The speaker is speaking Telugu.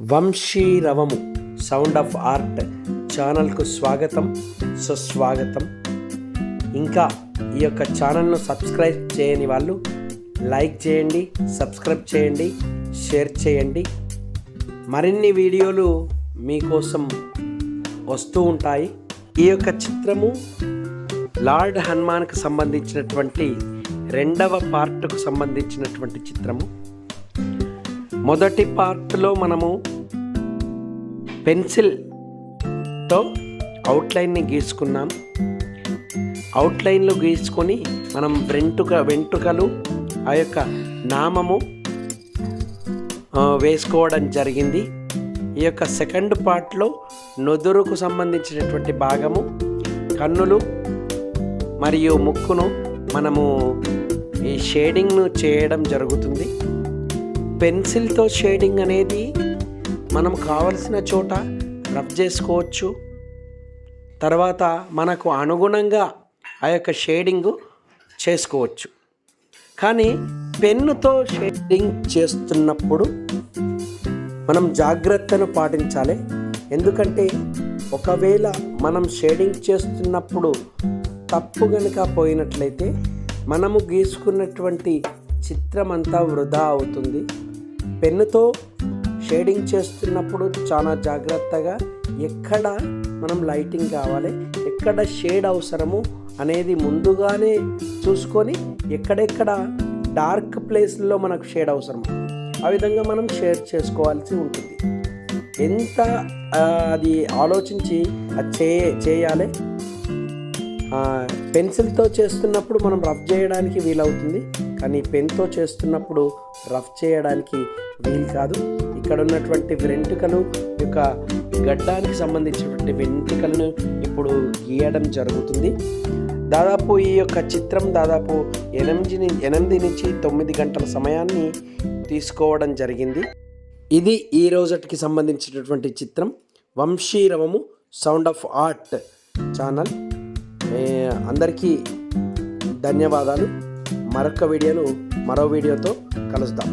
వంశీరవము సౌండ్ ఆఫ్ ఆర్ట్ ఛానల్కు స్వాగతం, సుస్వాగతం. ఇంకా ఈ యొక్క ఛానల్ను సబ్స్క్రైబ్ చేయని వాళ్ళు లైక్ చేయండి, సబ్స్క్రైబ్ చేయండి, షేర్ చేయండి. మరిన్ని వీడియోలు మీకోసం వస్తూ ఉంటాయి. ఈ యొక్క చిత్రము లార్డ్ హనుమాన్కు సంబంధించినటువంటి 2వ పార్ట్కు సంబంధించినటువంటి చిత్రము. మొదటి పార్ట్లో మనము పెన్సిల్తో అవుట్లైన్ని గీసుకున్నాం. అవుట్లైన్లు గీసుకొని మనం వెంట్రుకలు ఆ యొక్క నామము వేసుకోవడం జరిగింది. ఈ యొక్క సెకండ్ పార్ట్లో నుదురుకు సంబంధించినటువంటి భాగము, కన్నులు మరియు ముక్కును మనము ఈ షేడింగ్ను చేయడం జరుగుతుంది. పెన్సిల్తో షేడింగ్ అనేది మనం కావలసిన చోట రబ్ చేసుకోవచ్చు. తర్వాత మనకు అనుగుణంగా ఆ యొక్క షేడింగ్ చేసుకోవచ్చు. కానీ పెన్నుతో షేడింగ్ చేస్తున్నప్పుడు మనం జాగ్రత్తను పాటించాలి. ఎందుకంటే ఒకవేళ మనం షేడింగ్ చేస్తున్నప్పుడు తప్పు కనుక పోయినట్లయితే మనము గీసుకున్నటువంటి చిత్రం అంతా వృధా అవుతుంది. పెన్నుతో షేడింగ్ చేస్తున్నప్పుడు చాలా జాగ్రత్తగా ఎక్కడ మనం లైటింగ్ కావాలి, ఎక్కడ షేడ్ అవసరము అనేది ముందుగానే చూసుకొని ఎక్కడెక్కడ డార్క్ ప్లేస్లో మనకు షేడ్ అవసరము ఆ విధంగా మనం షేడ్ చేసుకోవాల్సి ఉంటుంది. ఎంత అది ఆలోచించి అది చేయాలి. పెన్సిల్తో చేస్తున్నప్పుడు మనం రఫ్ చేయడానికి వీలవుతుంది, కానీ పెన్తో చేస్తున్నప్పుడు రఫ్ చేయడానికి వీలు కాదు. ఇక్కడ ఉన్నటువంటి వెంట్రుకలు యొక్క గడ్డానికి సంబంధించినటువంటి వెంట్రుకలను ఇప్పుడు గీయడం జరుగుతుంది. దాదాపు ఈ యొక్క చిత్రం దాదాపు 8 నుంచి 9 గంటల సమయాన్ని తీసుకోవడం జరిగింది. ఇది ఈ రోజుకి సంబంధించినటువంటి చిత్రం. వంశీరవము సౌండ్ ఆఫ్ ఆర్ట్ ఛానల్. అందరికీ ధన్యవాదాలు. మరో వీడియోతో కలుద్దాం.